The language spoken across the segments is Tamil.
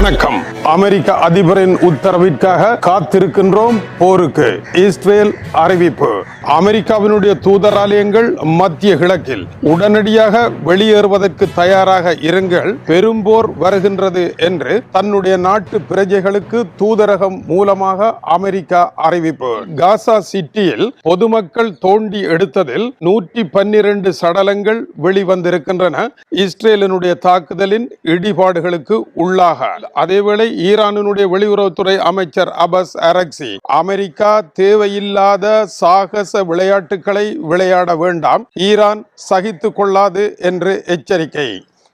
வணக்கம். அமெரிக்க அதிபரின் உத்தரவிற்காக காத்திருக்கின்றோம் போருக்கு. இஸ்ரேல் அறிவிப்பு. அமெரிக்காவினுடைய தூதராலயங்கள் மத்திய கிழக்கில் உடனடியாக வெளியேறுவதற்கு தயாராக இருங்கள், பெரும்போர் வருகின்றது என்று தன்னுடைய நாட்டு பிரஜைகளுக்கு தூதரகம் மூலமாக அமெரிக்கா அறிவிப்பு. காசா சிட்டியில் பொதுமக்கள் தோண்டி எடுத்ததில் 112 சடலங்கள் வெளிவந்திருக்கின்றன. இஸ்ரேலினுடைய தாக்குதலின் இடிபாடுகளுக்கு உள்ளாக. அதேவேளை ஈரானினுடைய வெளியுறவுத்துறை அமைச்சர் அபாஸ் அரக்சி, அமெரிக்கா தேவையில்லாத சாகச விளையாட்டுகளை விளையாட வேண்டாம், ஈரான் சகித்துக் கொள்ளாது என்று எச்சரிக்கை.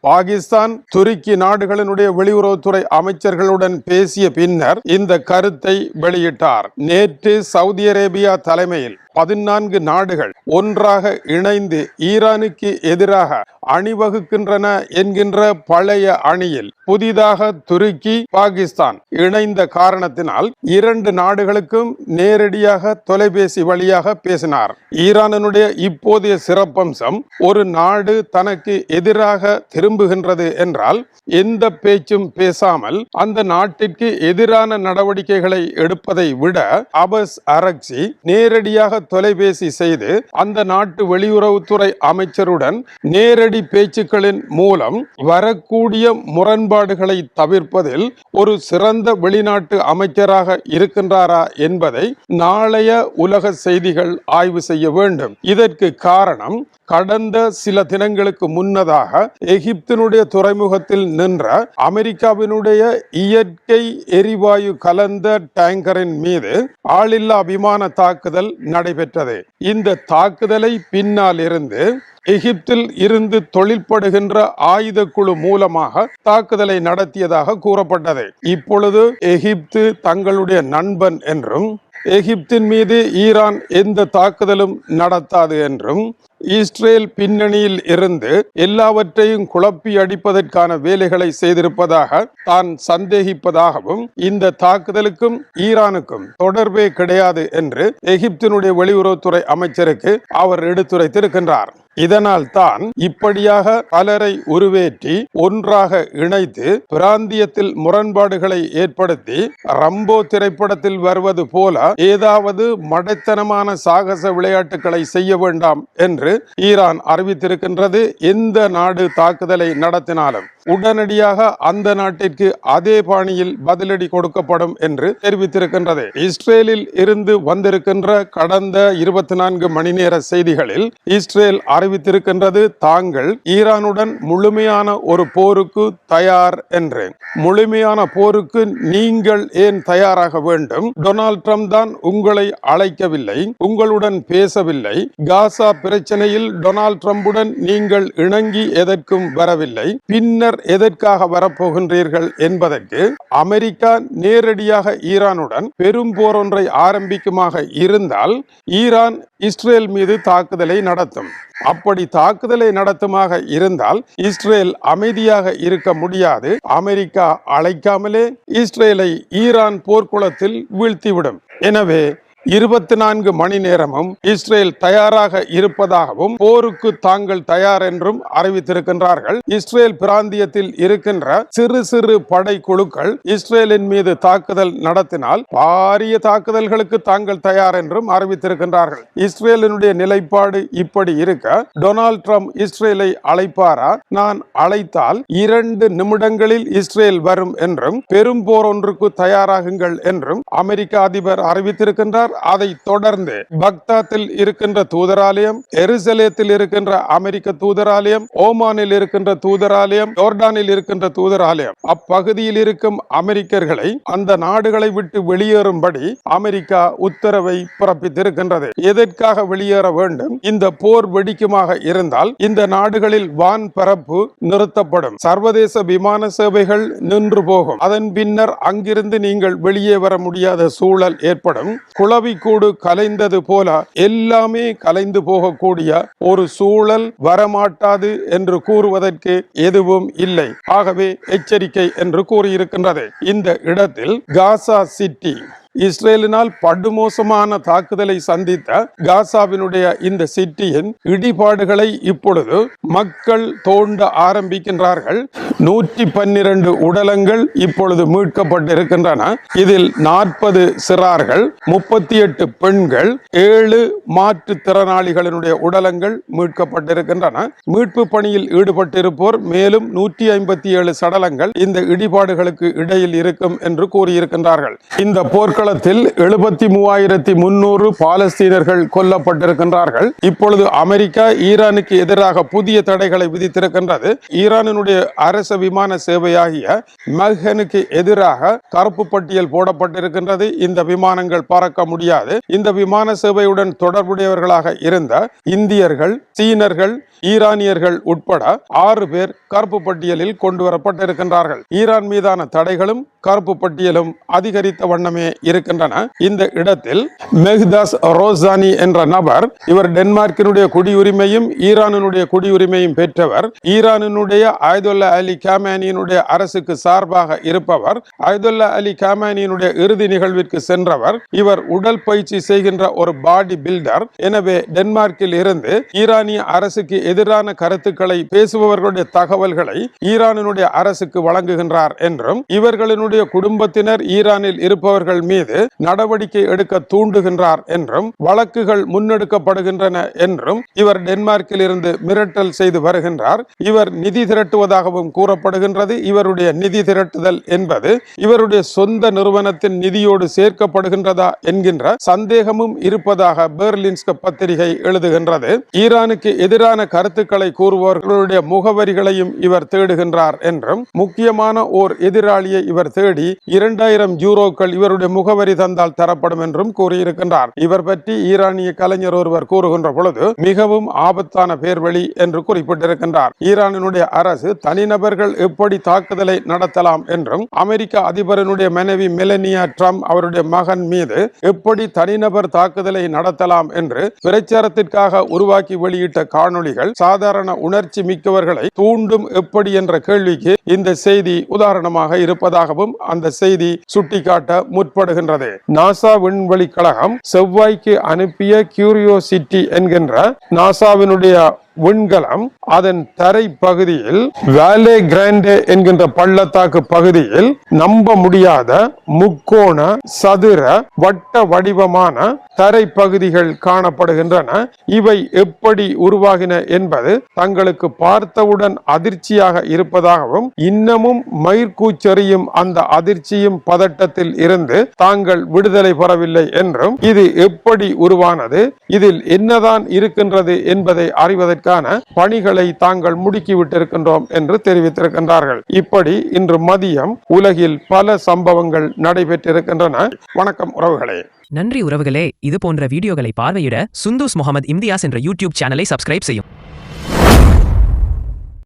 பாகிஸ்தான், துருக்கி நாடுகளினுடைய வெளியுறவுத்துறை அமைச்சர்களுடன் பேசிய பின்னர் இந்த கருத்தை வெளியிட்டார். நேற்று சவுதி அரேபியா தலைமையில் 14 நாடுகள் ஒன்றாக இணைந்து ஈரானுக்கு எதிராக அணிவகுக்கின்றன என்கின்ற பழைய அணியில் புதிதாக துருக்கி, பாகிஸ்தான் இணைந்த காரணத்தினால் 2 நாடுகளுக்கும் நேரடியாக தொலைபேசி வழியாக பேசினார். ஈரானுடைய இப்போதைய சிறப்பம்சம், ஒரு நாடு தனக்கு எதிராக திரும்புகின்றது என்றால் எந்த பேச்சும் பேசாமல் அந்த நாட்டிற்கு எதிரான நடவடிக்கைகளை எடுப்பதை விட அபாஸ் அரக்சி நேரடியாக தொலைபேசி செய்து அந்த நாட்டு வெளியுறவுத்துறை அமைச்சருடன் நேரடி பேச்சுக்களின் மூலம் வரக்கூடிய முரண்பாடுகளை தவிர்ப்பதில் ஒரு சிறந்த வெளிநாட்டு அமைச்சராக இருக்கின்றாரா என்பதை நாளைய உலக செய்திகள் ஆய்வு செய்ய வேண்டும். இதற்கு காரணம், கடந்த சில தினங்களுக்கு முன்னதாக எகிப்தினுடைய துறைமுகத்தில் நின்ற அமெரிக்காவினுடைய இயற்கை எரிவாயு கலந்த டேங்கரின் மீது ஆளில்லா விமான தாக்குதல் நடைபெற்றது. இந்த தாக்குதலை பின்னால் இருந்து எகிப்தில் இருந்து தொழில்படுகின்ற ஆயுத குழு மூலமாக தாக்குதலை நடத்தியதாக கூறப்பட்டது. இப்பொழுது எகிப்து தங்களுடைய நண்பன் என்றும், எகிப்தின் மீது ஈரான் எந்த தாக்குதலும் நடத்தாது என்றும், இஸ்ரேல் பின்னணியில் இருந்து எல்லாவற்றையும் குழப்பி அடிப்பதற்கான வேலைகளை செய்திருப்பதாக தான் சந்தேகிப்பதாகவும், இந்த தாக்குதலுக்கும் ஈரானுக்கும் தொடர்பே கிடையாது என்று எகிப்தினுடைய வெளியுறவுத்துறை அமைச்சருக்கு அவர் எடுத்துரைத்திருக்கின்றார். இதனால் தான் இப்படியாக பலரை உருவேற்றி ஒன்றாக இணைத்து பிராந்தியத்தில் முரண்பாடுகளை ஏற்படுத்தி ரம்போ திரைப்படத்தில் வருவது போல ஏதாவது மடைத்தனமான சாகச விளையாட்டுகளை செய்ய வேண்டாம் என்று ஈரான் அறிவித்திருக்கின்றது. எந்த நாடு தாக்குதலை நடத்தினாலும் உடனடியாக அந்த நாட்டிற்கு அதே பாணியில் பதிலடி கொடுக்கப்படும் என்று தெரிவித்திருக்கின்றது. இஸ்ரேலில் இருந்து வந்திருக்கின்ற கடந்த 24 மணி நேர செய்திகளில் இஸ்ரேல் அறிவித்திருக்கின்றது, தாங்கள் ஈரானுடன் முழுமையான ஒரு போருக்கு தயார் என்று. முழுமையான போருக்கு நீங்கள் ஏன் தயாராக வேண்டும்? டொனால்ட் ட்ரம்ப் தான் உங்களை அழைக்கவில்லை, உங்களுடன் பேசவில்லை. காசா பிரச்சனையில் டொனால்ட் ட்ரம்புடன் நீங்கள் இணங்கி எதற்கும் வரவில்லை. பின்னர் எதற்காக வரப்போகின்றீர்கள் என்பதற்கு அமெரிக்கா நேரடியாக ஈரானுடன் பெரும் போர் ஒன்றை ஆரம்பிக்குமாக இருந்தால் ஈரான் இஸ்ரேல் மீது தாக்குதலை நடத்தும். அப்படி தாக்குதலை நடத்துமாக இருந்தால் இஸ்ரேல் அமைதியாக இருக்க முடியாது. அமெரிக்கா அழைக்காமலே இஸ்ரேலை ஈரான் போர்க்குளத்தில் வீழ்த்திவிடும். எனவே 24 மணி நேரமும் இஸ்ரேல் தயாராக இருப்பதாகவும் போருக்கு தாங்கள் தயார் என்றும் அறிவித்திருக்கின்றார்கள். இஸ்ரேல் பிராந்தியத்தில் இருக்கின்ற சிறு சிறு படை குழுக்கள் இஸ்ரேலின் மீது தாக்குதல் நடத்தினால் பாரிய தாக்குதல்களுக்கு தாங்கள் தயார் என்றும் அறிவித்திருக்கின்றார்கள். இஸ்ரேலினுடைய நிலைப்பாடு இப்படி இருக்க, டொனால்ட் ட்ரம்ப் இஸ்ரேலை அழைப்பாரா? நான் அழைத்தால் 2 நிமிடங்களில் இஸ்ரேல் வரும் என்றும், பெரும் போர் ஒன்றுக்கு தயாராகுங்கள் என்றும் அமெரிக்க அதிபர் அறிவித்திருக்கின்றார். அதை தொடர்ந்து பக்தாத்தில் இருக்கின்ற தூதராலயம், எருசலேத்தில் இருக்கின்ற அமெரிக்க தூதராலயம், ஓமானில் இருக்கின்ற தூதராலயம், ஜோர்டானில் இருக்கின்ற தூதராலயம், அப்பகுதியில் இருக்கும் அமெரிக்கர்களை அந்த நாடுகளை விட்டு வெளியேறும்படி அமெரிக்கா உத்தரவை பிறப்பித்திருக்கின்றது. எதற்காக வெளியேற வேண்டும்? இந்த போர் வெடிக்குமாக இருந்தால் இந்த நாடுகளில் வான் பரப்பு நிறுத்தப்படும், சர்வதேச விமான சேவைகள் நின்று போகும். அதன் பின்னர் அங்கிருந்து நீங்கள் வெளியே வர முடியாத சூழல் ஏற்படும். கூடு கலைந்தது போல எல்லாமே கலைந்து போகக்கூடிய ஒரு சூழல் வரமாட்டாது என்று கூறுவதற்கு எதுவும் இல்லை. ஆகவே எச்சரிக்கை என்று கூறியிருக்கின்றது. இந்த இடத்தில் காசா சிட்டி இஸ்ரேலினால் படுமோசமான தாக்குதலை சந்தித்த காசாவினுடைய இந்த சிட்டியின் இடிபாடுகளை இப்பொழுது மக்கள் தோண்ட ஆரம்பிக்கின்றார்கள். 112 உடலங்கள் இப்பொழுது மீட்கப்பட்டிருக்கின்றன. இதில் 40 சிறார்கள், 38 பெண்கள், 7 மாற்றுத்திறனாளிகளினுடைய உடலங்கள் மீட்கப்பட்டிருக்கின்றன. மீட்பு பணியில் ஈடுபட்டிருப்போர் மேலும் 157 சடலங்கள் இந்த இடிபாடுகளுக்கு இடையில் இருக்கும் என்று கூறியிருக்கின்றார்கள். இந்த போர்க்களத்தில் 73,300 பாலஸ்தீனர்கள் கொல்லப்பட்டிருக்கின்றார்கள். இப்பொழுது அமெரிக்கா ஈரானுக்கு எதிராக புதிய தடைகளை விதித்திருக்கின்றது. ஈரானினுடைய அரச விமான சேவையாகிய மஹனுக்கு எதிராக கருப்பு பட்டியல் போடப்பட்டிருக்கின்றது. இந்த விமானங்கள் பறக்க முடியாது. இந்த விமான சேவையுடன் தொடர்புடையவர்களாக இருந்த இந்தியர்கள், சீனர்கள், ஈரானியர்கள் உட்பட 6 பேர் கருப்பு பட்டியலில் கொண்டு வரப்பட்டிருக்கின்றார்கள். ஈரான் மீதான தடைகளும் கருப்பு பட்டியலும் அதிகரித்த வண்ணமே இருக்கின்றன. இந்த இடத்தில் மெஹ்தாஸ் ரோசானி என்ற நபர், இவர் டென்மார்க்கினுடைய குடியுரிமையும் ஈரானினுடைய குடியுரிமையும் பெற்றவர். ஈரானினுடைய அயதுல்லா அலி காமானியினுடைய அரசுக்கு சார்பாக இருப்பவர். அயதுல்லா அலி காமானியினுடைய இறுதி நிகழ்விற்கு சென்றவர். இவர் உடல் பயிற்சி செய்கின்ற ஒரு பாடி பில்டர். எனவே டென்மார்க்கில் இருந்து ஈரானிய அரசுக்கு எதிரான கருத்துக்களை பேசுபவர்களுடைய தகவல்களை ஈரானினுடைய அரசுக்கு வழங்குகின்றார் என்றும், இவர்களினுடைய குடும்பத்தினர் ஈரானில் இருப்பவர்கள் மீது நடவடிக்கை எடுக்க தூண்டுகின்றார் என்றும், வழக்குகள் முன்னெடுக்கப்படுகின்றன என்றும் இவர் டென்மார்க்கில் இருந்து மிரட்டல் செய்து வருகின்றார். இவர் நிதி திரட்டுவதாகவும் கூறப்படுகின்றது. இவருடைய நிதி திரட்டுதல் என்பது இவருடைய சொந்த நிறுவனத்தின் நிதியோடு சேர்க்கப்படுகின்றதா என்கின்ற சந்தேகமும் இருப்பதாக பெர்லின்ஸ்க பத்திரிகை எழுதுகின்றது. ஈரானுக்கு எதிரான கருத்துக்களை கூறுபவர்களுடைய முகவரிகளையும் இவர் தேடுகின்றார் என்றும், முக்கியமான ஓர் எதிராளியை இவர் தேடி 2000 யூரோக்கள் இவருடைய முகவரி தந்தால் தரப்படும் என்றும் கூறியிருக்கின்றார். இவர் பற்றி ஈரானிய கலைஞர் ஒருவர் கூறுகின்ற பொழுது மிகவும் ஆபத்தான பேர்வழி என்று குறிப்பிட்டிருக்கின்றார். ஈரானினுடைய அரசு தனிநபர்கள் எப்படி தாக்குதலை நடத்தலாம் என்றும், அமெரிக்க அதிபரனுடைய மனைவி மெலனியா ட்ரம்ப் அவருடைய மகன் மீது எப்படி தனிநபர் தாக்குதலை நடத்தலாம் என்று பிரச்சாரத்திற்காக உருவாக்கி வெளியிட்ட காணொளிகள் சாதாரண உணர்ச்சி மிக்கவர்களை தூண்டும் எப்படி என்ற கேள்விக்கு இந்த செய்தி உதாரணமாக இருப்பதாகவும் அந்த செய்தி சுட்டிக்காட்ட முற்படுகின்றது. நாசா விண்வெளி கழகம் செவ்வாய்க்கு அனுப்பிய கியூரியோசிட்டி என்கின்ற நாசாவினுடைய விண்கலம் அதன் தரை பகுதியில் வேலே கிராண்டே என்கின்ற பள்ளத்தாக்கு பகுதியில் நம்ப முடியாத முக்கோண, சதுர, வட்ட வடிவமான தரை பகுதிகள் காணப்படுகின்றன. இவை எப்படி உருவாகின என்பது தங்களுக்கு பார்த்தவுடன் அதிர்ச்சியாக இருப்பதாகவும், இன்னமும் மயிர்கூச்செறியும் அந்த அதிர்ச்சியும் பதட்டத்தில் இருந்து தாங்கள் விடுதலை பெறவில்லை என்றும், இது எப்படி உருவானது, இதில் என்னதான் இருக்கின்றது என்பதை அறிவதற்கு பணிகளை தாங்கள் முடுக்கிவிட்டிருக்கின்றோம் என்று தெரிவித்திருக்கின்றார்கள். இப்படி இன்று மதியம் உலகில் பல சம்பவங்கள் நடைபெற்றிருக்கின்றன. வணக்கம் உறவுகளே. நன்றி உறவுகளே. இது போன்ற வீடியோகளை பார்வையிட சுந்தூஸ் முகமது இம்தியாஸ் என்ற யூடியூப் சேனலை சப்ஸ்கிரைப் செய்யும்.